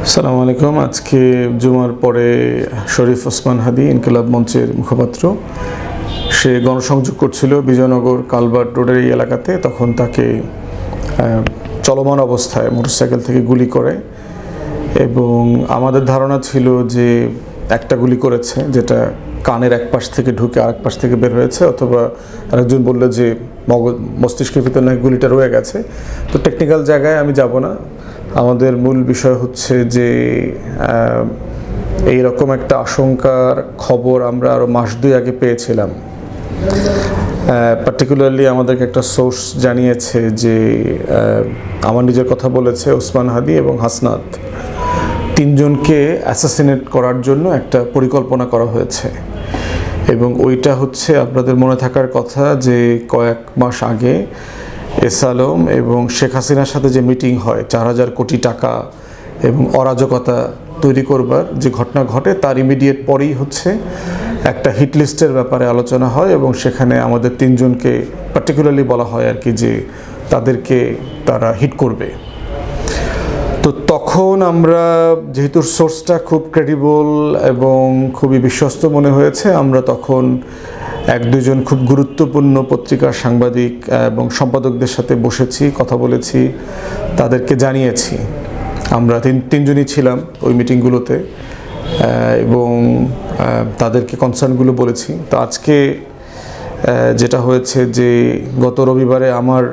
আসসালামু আলাইকুম। আজকে জুমার পরে শরীফ ওসমান হাদি ইনকিলাব মঞ্চের মুখপাত্র সে গণসংযোগ করছিল বিজয়নগর কালভার্ট রোডের এই এলাকাতে। তখন তাকে চলমান অবস্থায় মোটরসাইকেল থেকে গুলি করে এবং আমাদের ধারণা ছিল যে একটা গুলি করেছে, যেটা কানের এক পাশ থেকে ঢুকে আরেক পাশ থেকে বের হয়েছে, অথবা আরেকজন বললো যে মস্তিষ্কের ভিতরে নাকি গুলিটা রয়ে গেছে। তো টেকনিক্যাল জায়গায় আমি যাব না। আমাদের মূল বিষয় হচ্ছে যে এই রকম একটা আশঙ্কার খবর আমরা আরও মাস দুই আগে পেয়েছিলাম। পার্টিকুলারলি আমাদেরকে একটা সোর্স জানিয়েছে যে আমার নিজের কথা বলেছে, ওসমান হাদি এবং হাসনাত তিনজনকে অ্যাসাসিনেট করার জন্য একটা পরিকল্পনা করা হয়েছে। এবং ওইটা হচ্ছে আপনাদের মনে থাকার কথা যে কয়েক মাস আগে এস আলম এবং শেখ হাসিনার সাথে যে মিটিং হয় 4,000 কোটি টাকা এবং অরাজকতা তৈরি করবার যে ঘটনা ঘটে, তার ইমিডিয়েট পরেই হচ্ছে একটা হিট লিস্টের ব্যাপারে আলোচনা হয় এবং সেখানে আমাদের তিনজনকে পার্টিকুলারলি বলা হয় আর কি যে তাদেরকে তারা হিট করবে। তো তখন আমরা, যেহেতু সোর্সটা খুব ক্রেডিবল এবং খুবই বিশ্বস্ত মনে হয়েছে, আমরা তখন এক দুজন খুব গুরুত্বপূর্ণ পত্রিকার সাংবাদিক এবং সম্পাদকদের সাথে বসেছি, কথা বলেছি, তাদেরকে জানিয়েছি। আমরা তিনজনই ছিলাম ওই মিটিংগুলোতে এবং তাদেরকে কনসার্নগুলো বলেছি। তো আজকে যেটা হয়েছে যে গত রবিবারে আমার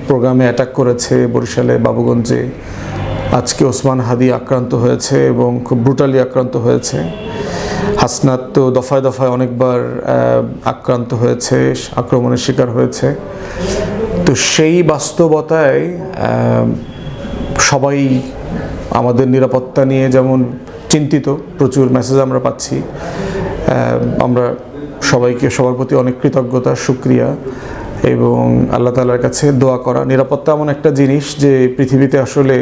প্রোগ্রামে অ্যাটাক করেছে বরিশালে বাবুগঞ্জে। আজকে ওসমান হাদি আক্রান্ত হয়েছে এবং খুব ব্রুটালি আক্রান্ত হয়েছে। হাসনাত তো দফায় দফায় অনেকবার আক্রান্ত হয়েছে, আক্রমণের শিকার হয়েছে। তো সেই বাস্তবতায় সবাই আমাদের নিরাপত্তা নিয়ে যেমন চিন্তিত, প্রচুর মেসেজ আমরা পাচ্ছি। আমরা সবার প্রতি অনেক কৃতজ্ঞতা, শুকরিয়া এবং আল্লাহ তাআলার কাছে দোয়া করা। নিরাপত্তা এমন একটা জিনিস যে পৃথিবীতে আসলে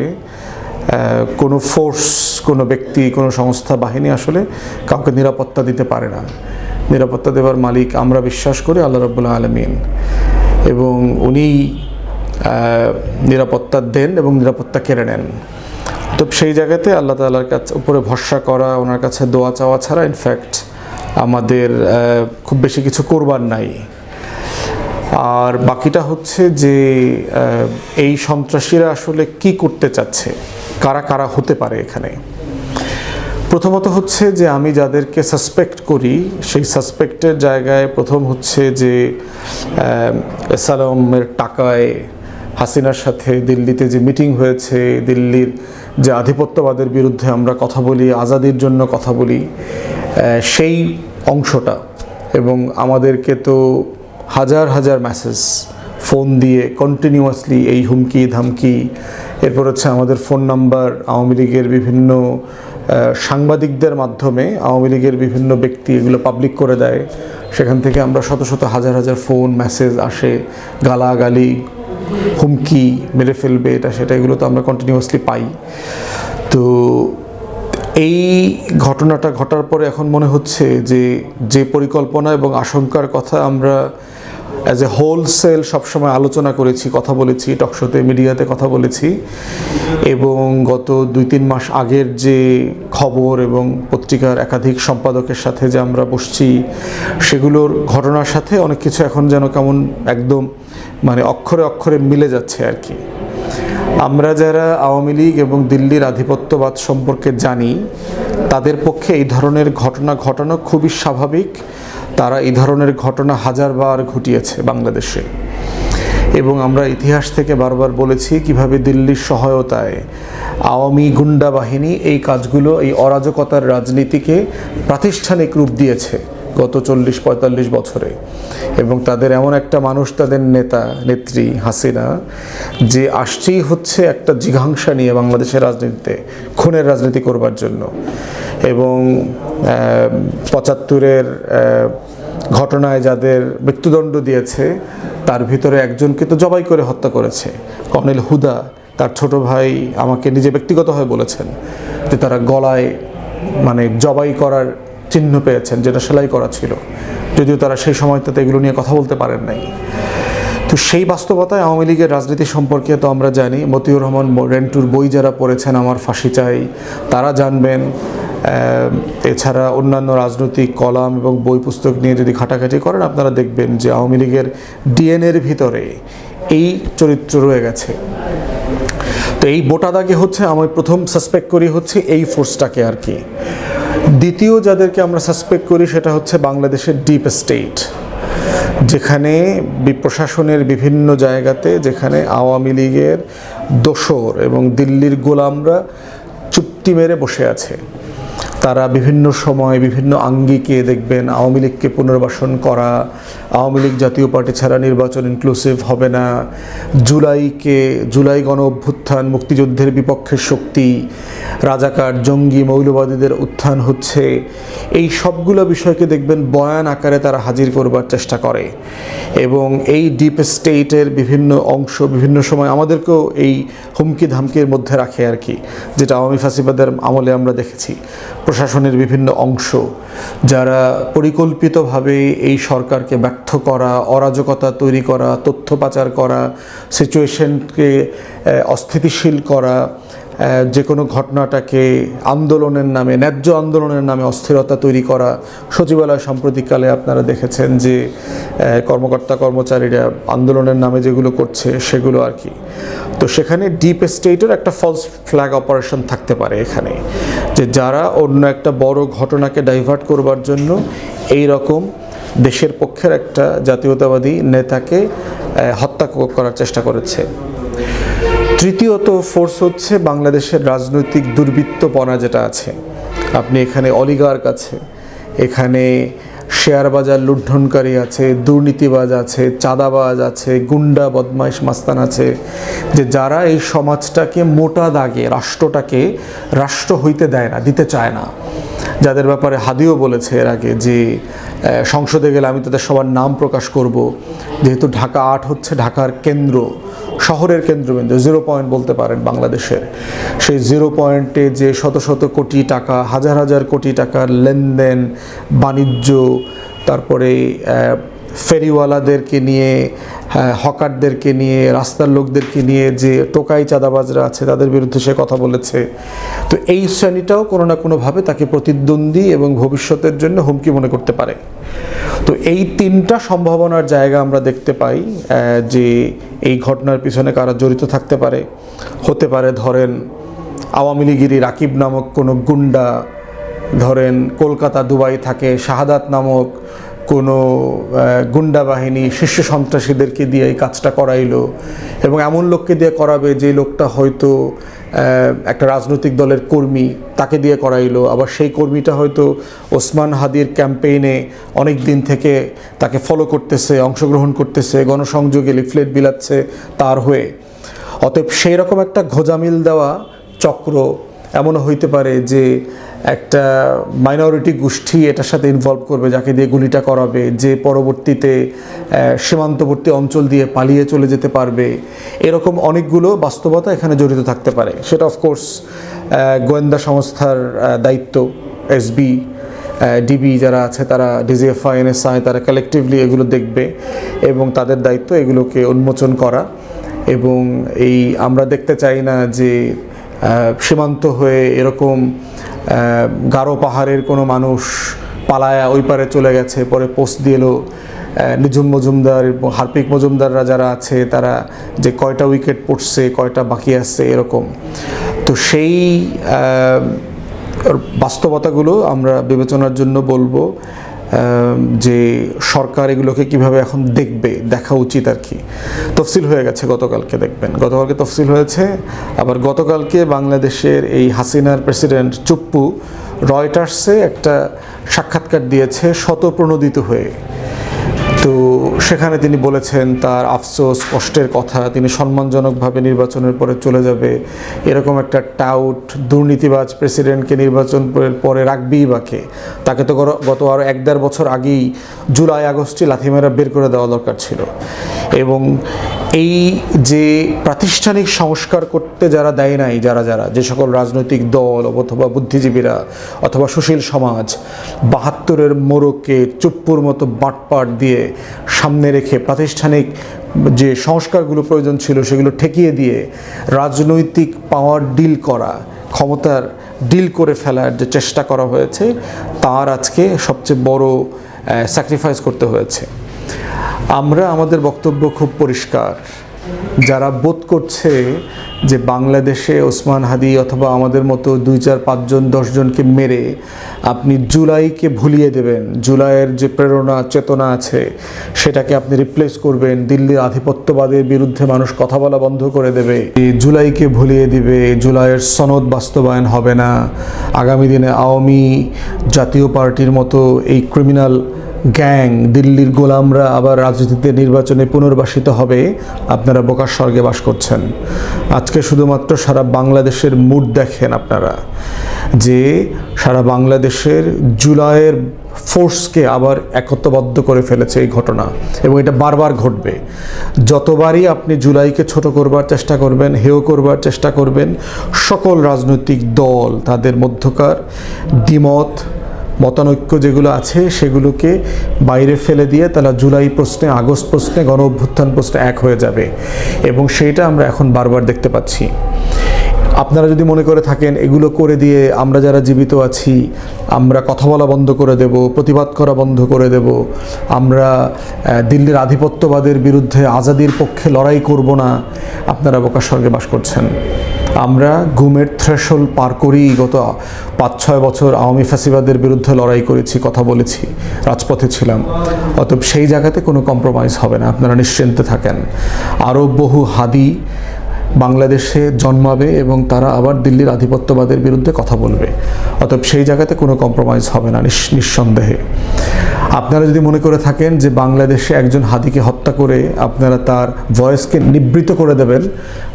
কোনো ফোর্স, কোনো ব্যক্তি, কোনো সংস্থা, বাহিনী আসলে কাউকে নিরাপত্তা দিতে পারে না। নিরাপত্তা দেওয়ার মালিক আমরা বিশ্বাস করি আল্লাহ রাব্বুল আলামিন, এবং উনি নিরাপত্তা দেন এবং নিরাপত্তা কেড়ে নেন। তো সেই জায়গাতে আল্লাহ তাআলার কাছে উপরে ভরসা করা, ওনার কাছে দোয়া চাওয়া ছাড়া ইনফ্যাক্ট আমাদের খুব বেশি কিছু করবার নাই। আর বাকিটা হচ্ছে যে এই সন্ত্রাসীরা আসলে কি করতে চাচ্ছে, কারা কারা হতে পারে এখানে। প্রথমত হচ্ছে যে আমি যাদেরকে সাসপেক্ট করি, সেই সাসপেক্টের জায়গায় প্রথম হচ্ছে যে এস আলমের টাকায় হাসিনার সাথে দিল্লিতে যে মিটিং হয়েছে, দিল্লির যে আধিপত্যবাদের বিরুদ্ধে আমরা কথা বলি, আজাদির জন্য কথা বলি, সেই অংশটা। এবং আমাদেরকে তো হাজার হাজার মেসেজ ফোন দিয়ে কন্টিনিউয়াসলি এই হুমকি ধামকি। এরপর হচ্ছে আমাদের ফোন নাম্বার আওয়ামী লীগের বিভিন্ন সাংবাদিকদের মাধ্যমে আওয়ামী লীগের বিভিন্ন ব্যক্তি এগুলো পাবলিক করে দেয়। সেখান থেকে আমরা শত শত হাজার হাজার ফোন মেসেজ আসে, গালাগালি, হুমকি, মেরে ফেলবে, এটা সেটা, এগুলো তো আমরা কন্টিনিউয়াসলি পাই। তো এই ঘটনাটা ঘটার পরে এখন মনে হচ্ছে যে পরিকল্পনা এবং আশঙ্কার কথা আমরা অ্যাজ এ হোলসেল সবসময় আলোচনা করেছি, কথা বলেছি, টকশোতে, মিডিয়াতে কথা বলেছি, এবং গত 2-3 মাস আগের যে খবর এবং পত্রিকার একাধিক সম্পাদকের সাথে যে আমরা বসছি, সেগুলোর ঘটনার সাথে অনেক কিছু এখন যেন কেমন একদম মানে অক্ষরে অক্ষরে মিলে যাচ্ছে আর কি। আমরা যারা আওয়ামী লীগ এবং দিল্লির আধিপত্যবাদ সম্পর্কে জানি, তাদের পক্ষে এই ধরনের ঘটনা ঘটানো খুবই স্বাভাবিক। তারা এই ধরনের ঘটনা হাজারবার ঘটিয়েছে বাংলাদেশে, এবং আমরা ইতিহাস থেকে বারবার বলেছি কিভাবে দিল্লির সহায়তায় আওয়ামী গুন্ডা বাহিনী এই কাজগুলো, এই অরাজকতার রাজনীতিকে প্রাতিষ্ঠানিক রূপ দিয়েছে গত 40-45 বছরে। এবং তাদের এমন একটা মানুষ, তাদের নেতা নেত্রী হাসিনা, যে আসছেই হচ্ছে একটা জিঘাংসা নিয়ে বাংলাদেশের রাজনীতিতে খুনের রাজনীতি করবার জন্য। এবং 75-এর ঘটনায় যাদের মৃত্যুদণ্ড দিয়েছে, তার ভিতরে একজনকে তো জবাই করে হত্যা করেছে। কর্নেল হুদা, তার ছোট ভাই আমাকে নিজে ব্যক্তিগতভাবে বলেছেন যে তারা গলায় মানে জবাই করার চিহ্ন পেয়েছেন, যেটা সেলাই করা ছিল, যদিও তারা সেই সময়টাতে এগুলো নিয়ে কথা বলতে পারেন নাই। তো সেই বাস্তবতায় আওয়ামী লীগের রাজনীতি সম্পর্কে তো আমরা জানি। মতিউর রহমান রেন্টুর বই যারা পড়েছেন আমার ফাঁসি চাই তারা জানবেন। এছাড়া অন্যান্য রাজনৈতিক কলাম এবং বই পুস্তক নিয়ে যদি ঘাটাঘাটি করেন আপনারা দেখবেন যে আওয়ামী লীগের ডিএনএর ভিতরে এই চরিত্র রয়ে গেছে। তো এই বোটা দাগে হচ্ছে আমি প্রথম সাসপেক্ট করি হচ্ছে এই ফোর্সটাকে আর কি। দ্বিতীয় যাদেরকে আমরা সাসপেক্ট করি সেটা হচ্ছে বাংলাদেশের ডিপ স্টেট, যেখানে প্রশাসনের বিভিন্ন জায়গাতে যেখানে আওয়ামী লীগের দোসর এবং দিল্লির গোলামরা চুপটি মেরে বসে আছে। তারা বিভিন্ন সময় বিভিন্ন আঙ্গিকে দেখবেন আওয়ামী লীগকে পুনর্বাসন করা, আওয়ামী লীগ জাতীয় পার্টি ছাড়া নির্বাচন ইনক্লুসিভ হবে না, জুলাই গণ অভ্যুত্থান মুক্তিযুদ্ধের বিপক্ষের শক্তি, রাজাকার জঙ্গি মৌলবাদীদের উত্থান হচ্ছে, এই সবগুলো বিষয়কে দেখবেন বয়ান আকারে তারা হাজির করবার চেষ্টা করে। এবং এই ডিপ স্টেটের বিভিন্ন অংশ বিভিন্ন সময় আমাদেরকেও এই হুমকি ধামকির মধ্যে রাখে আর কি, যেটা আওয়ামী ফাঁসিবাদের আমলে আমরা দেখেছি। প্রশাসনের বিভিন্ন অংশ যারা পরিকল্পিতভাবে এই সরকারকে ব্যর্থ করা, অরাজকতা তৈরি করা, তথ্য পাচার করা, সিচুয়েশনকে অস্থিতিশীল করা, যে কোনো ঘটনাটাকে আন্দোলনের নামে, ন্যায্য আন্দোলনের নামে অস্থিরতা তৈরি করা। সচিবালয় সাম্প্রতিককালে আপনারা দেখেছেন যে কর্মকর্তা কর্মচারীরা আন্দোলনের নামে যেগুলো করছে সেগুলো আর কি। তো সেখানে ডিপ স্টেটের একটা ফলস ফ্ল্যাগ অপারেশন থাকতে পারে এখানে, যে যারা অন্য একটা বড় ঘটনাকে ডাইভার্ট করবার জন্য এই রকম দেশের পক্ষের একটা জাতীয়তাবাদী নেতাকে হত্যা করার চেষ্টা করেছে। তৃতীয়ত ফোর্স হচ্ছে বাংলাদেশের রাজনৈতিক দুর্বৃত্তপনা যেটা আছে। আপনি এখানে অলিগার্ক আছে, এখানে শেয়ার বাজার লুণ্ঠনকারী আছে, দুর্নীতিবাজ আছে, চাঁদাবাজ আছে, গুন্ডা বদমাইশ মাস্তান আছে, যে যারা এই সমাজটাকে মোটা দাগে রাষ্ট্রটাকে রাষ্ট্র হইতে দেয় না, দিতে চায় না। যাদের ব্যাপারে হাদিও বলেছে এর আগে যে সংসদে গেলে আমি তাদের সবার নাম প্রকাশ করব, যেহেতু ঢাকা ৮ হচ্ছে ঢাকার কেন্দ্র, শহরের কেন্দ্রবিন্দু, 0 পয়েন্ট বলতে পারেন বাংলাদেশের। সেই 0 পয়েন্টে যে শত শত কোটি টাকা, হাজার হাজার কোটি টাকার লেনদেন, বাণিজ্য, তারপরে ফেরিওয়ালাদেরকে নিয়ে, হকারদেরকে নিয়ে, রাস্তার লোকদেরকে নিয়ে যে টোকাই চাঁদাবাজরা আছে তাদের বিরুদ্ধে সে কথা বলেছে। তো এই শ্রেণীটাও কোনো না কোনোভাবে তাকে প্রতিদ্বন্দ্বী এবং ভবিষ্যতের জন্য হুমকি মনে করতে পারে। তো এই তিনটা সম্ভাবনার জায়গা আমরা দেখতে পাই যে এই ঘটনার পিছনে কারা জড়িত থাকতে পারে। হতে পারে ধরেন আওয়ামী লীগেরই রাকিব নামক কোনো গুন্ডা, ধরেন কলকাতা দুবাই থাকে শাহাদাত নামক কোনো গুন্ডা বাহিনী শীর্ষ সন্ত্রাসীদেরকে দিয়ে এই কাজটা করাইলো, এবং এমন লোককে দিয়ে করাবে যে লোকটা হয়তো একটা রাজনৈতিক দলের কর্মী, তাকে দিয়ে করাইলো। আবার সেই কর্মীটা হয়তো ওসমান হাদির ক্যাম্পেইনে অনেক দিন থেকে তাকে ফলো করতেছে, অংশগ্রহণ করতেছে, গণসংযোগে লিফলেট বিলাচ্ছে তার হয়ে। অতএব সেই রকম একটা ঘোজামিল দেওয়া চক্র এমনও হইতে পারে যে একটা মাইনরিটি গোষ্ঠী এটার সাথে ইনভলভ করবে, যাকে দিয়ে গুলিটা করাবে, যে পরবর্তীতে সীমান্তবর্তী অঞ্চল দিয়ে পালিয়ে চলে যেতে পারবে। এরকম অনেকগুলো বাস্তবতা এখানে জড়িত থাকতে পারে। সেটা অফকোর্স গোয়েন্দা সংস্থার দায়িত্ব, এসবি, ডিবি যারা আছে তারা, ডিজিএফআই, এনএসআই, তারা কালেকটিভলি এগুলো দেখবে এবং তাদের দায়িত্ব এগুলোকে উন্মোচন করা। এবং এই আমরা দেখতে চাই না যে সীমান্ত হয়ে এরকম গারো পাহাড়ের কোনো মানুষ পালায়া ওই পারে চলে গেছে, পরে পোস্ট দিয়েলো নিঝুম মজুমদার এবং হার্পিক মজুমদাররা যারা আছে তারা যে কয়টা উইকেট পড়ছে, কয়টা বাকি আছে এরকম। তো সেই বাস্তবতাগুলো আমরা বিবেচনার জন্য বলবো যে সরকার এগুলোকে কিভাবে এখন দেখবে, দেখা উচিত আর কি। তফসিল হয়ে গেছে গতকালকে, দেখবেন গতকালকে তফসিল হয়েছে। আবার গতকালকে বাংলাদেশের এই হাসিনার প্রেসিডেন্ট চুপ্পু রয়টার্সে একটা সাক্ষাৎকার দিয়েছে শতপ্রণোদিত হয়ে। তো সেখানে তিনি বলেছেন তার আফসোস, কষ্টের কথা, তিনি সম্মানজনকভাবে নির্বাচনের পরে চলে যাবে। এরকম একটা টাউট দুর্নীতিবাজ প্রেসিডেন্টকে নির্বাচন পরে রাখবেই বাকে, তাকে তো গত আরও 1-1.5 বছর আগেই জুলাই আগস্টে লাথিমেরা বের করে দেওয়া দরকার ছিল। এবং এই যে প্রাতিষ্ঠানিক সংস্কার করতে যারা দেয় নাই, যে সকল রাজনৈতিক দল অথবা বুদ্ধিজীবীরা অথবা সুশীল সমাজ ৭২-এর মোড়কে চুপ্পুর মতো বাটপাট দিয়ে সামনে রেখে প্রাতিষ্ঠানিক যে সংস্কারগুলো প্রয়োজন ছিল সেগুলো ঠেকিয়ে দিয়ে রাজনৈতিক পাওয়ার ডিল করা, ক্ষমতার ডিল করে ফেলার যে চেষ্টা করা হয়েছে, তার আজকে সবচেয়ে বড় স্যাক্রিফাইস করতে হয়েছে। আমরা আমাদের বক্তব্য খুব পরিষ্কার। যারা বোধ করছে যে বাংলাদেশে ওসমান হাদি অথবা আমাদের মতো 2, 4, 5 জন 10 জনকে মেরে আপনি জুলাইকে ভুলিয়ে দেবেন, জুলাইয়ের যে প্রেরণা চেতনা আছে সেটাকে আপনি রিপ্লেস করবেন, দিল্লির আধিপত্যবাদের বিরুদ্ধে মানুষ কথা বলা বন্ধ করে দেবে, জুলাইকে ভুলিয়ে দিবে, জুলাইয়ের সনদ বাস্তবায়ন হবে না, আগামী দিনে আওয়ামী জাতীয় পার্টির মতো এই ক্রিমিনাল গ্যাং দিল্লির গোলামরা আবার রাজনীতিতে নির্বাচনে পুনর্বাসিত হবে, আপনারা বোকার স্বর্গে বাস করছেন। আজকে শুধুমাত্র সারা বাংলাদেশের মুড দেখেন আপনারা, যে সারা বাংলাদেশের জুলাইয়ের ফোর্সকে আবার একত্রবদ্ধ করে ফেলেছে এই ঘটনা, এবং এটা বারবার ঘটবে। যতবারই আপনি জুলাইকে ছোট করবার চেষ্টা করবেন, হেয় করবার চেষ্টা করবেন, সকল রাজনৈতিক দল তাদের মধ্যকার মতানৈক্য যেগুলো আছে সেগুলোকে বাইরে ফেলে দিয়ে তারা জুলাই প্রশ্নে, আগস্ট প্রশ্নে, গণ অভ্যুত্থান প্রশ্নে এক হয়ে যাবে, এবং সেইটা আমরা এখন বারবার দেখতে পাচ্ছি। আপনারা যদি মনে করে থাকেন এগুলো করে দিয়ে আমরা যারা জীবিত আছি আমরা কথা বলা বন্ধ করে দেব, প্রতিবাদ করা বন্ধ করে দেব, আমরা দিল্লির আধিপত্যবাদের বিরুদ্ধে আজাদির পক্ষে লড়াই করব না, আপনারা বোকার স্বর্গে বাস করছেন। আমরা ঘুমের থ্রেশহোল্ড পার করেই গত 5-6 বছর আওয়ামী ফ্যাসিবাদের বিরুদ্ধে লড়াই করেছি, কথা বলেছি, রাজপথে ছিলাম। অতএব সেই জায়গাতে কোনো কম্প্রোমাইজ হবে না, আপনারা নিশ্চিন্তে থাকেন। আরও বহু হাদি বাংলাদেশে জন্মাবে এবং তারা আবার দিল্লির আধিপত্যবাদের বিরুদ্ধে কথা বলবে। অতএব সেই জায়গাতে কোনো কম্প্রোমাইজ হবে না, নিঃসন্দেহে। আপনারা যদি মনে করে থাকেন যে বাংলাদেশে একজন হাদিকে হত্যা করে আপনারা তার ভয়েসকে নিবৃত করে দেবেন,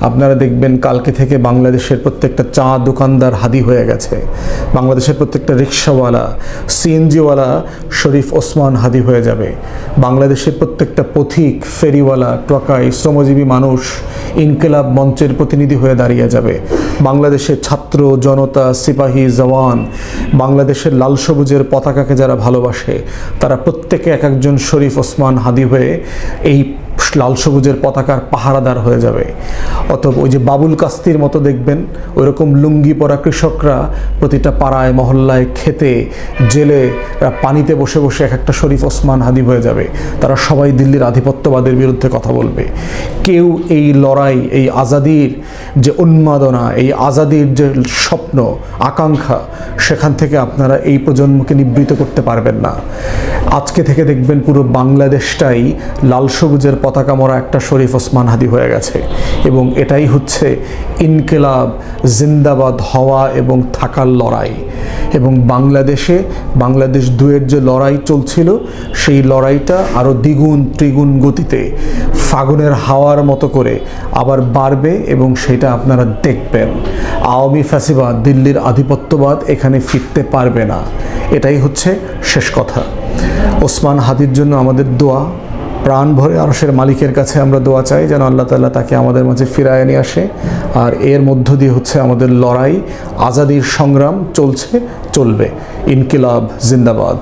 আপনারা দেখবেন কালকে থেকে বাংলাদেশের প্রত্যেকটা চা দোকানদার হাদি হয়ে গেছে, বাংলাদেশের প্রত্যেকটা রিক্সাওয়ালা, সিএনজিওয়ালা শরীফ ওসমান হাদি হয়ে যাবে, বাংলাদেশের প্রত্যেকটা পথিক, ফেরিওয়ালা, ট্রাকাই, শ্রমজীবী মানুষ ইনকিলাব মঞ্চের প্রতিনিধি হয়ে দাঁড়িয়ে যাবে, বাংলাদেশের ছাত্র জনতা, সিপাহী, জওয়ান, বাংলাদেশের লাল সবুজের পতাকাকে যারা ভালোবাসে তারা প্রত্যেকে এক একজন শরীফ ওসমান হাদি হয়ে এই লাল সবুজের পতাকার পাহারাদার হয়ে যাবে। অতএব ওই যে বাবুল কাস্তির মতো দেখবেন ওইরকম লুঙ্গি পরা কৃষকরা প্রতিটা পাড়ায়, মহল্লায়, খেতে, জেলে পানিতে বসে বসে এক একটা শরীফ ওসমান হাদি হয়ে যাবে। তারা সবাই দিল্লির আধিপত্যবাদের বিরুদ্ধে কথা বলবে। কেউ এই লড়াই, এই আজাদির যে উন্মাদনা, এই আজাদির যে স্বপ্ন, আকাঙ্ক্ষা, সেখান থেকে আপনারা এই প্রজন্মকে নিবৃত করতে পারবেন না। আজকে থেকে দেখবেন পুরো বাংলাদেশটাই লাল সবুজের পতাকা মরা একটা শরীফ ওসমান হাদি হয়ে গেছে, এবং এটাই হচ্ছে ইনকিলাব জিন্দাবাদ হওয়া এবং থাকার লড়াই। এবং বাংলাদেশ 2-এর যে লড়াই চলছিল সেই লড়াইটা আরও দ্বিগুণ ত্রিগুণ গতিতে ফাগুনের হাওয়ার মতো করে আবার বাড়বে, এবং সেটা আপনারা দেখবেন। আওয়ামী ফ্যাসিবাদ, দিল্লির আধিপত্যবাদ এখানে ফিরতে পারবে না, এটাই হচ্ছে শেষ কথা। ওসমান হাদির জন্য আমাদের দোয়া, প্রাণ ভরে আরশের মালিকের কাছে আমরা দোয়া চাই যেন আল্লাহ তাআলা তাকে আমাদের মাঝে ফিরায় নিয়ে আসে। আর এর মধ্য দিয়ে হচ্ছে আমাদের লড়াই, আজাদির সংগ্রাম চলবে। ইনকিলাব জিন্দাবাদ।